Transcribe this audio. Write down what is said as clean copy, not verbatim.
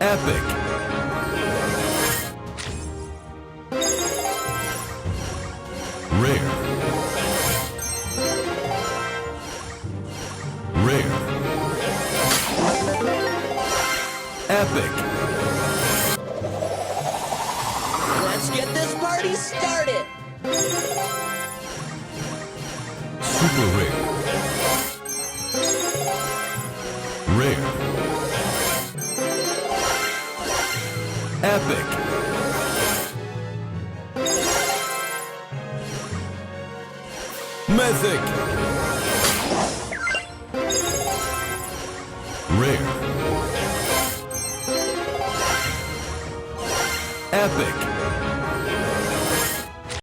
Epic. Rare. Rare. Epic. Let's get this party started! Super rare. Rare. Epic. Mythic. Rare. Epic.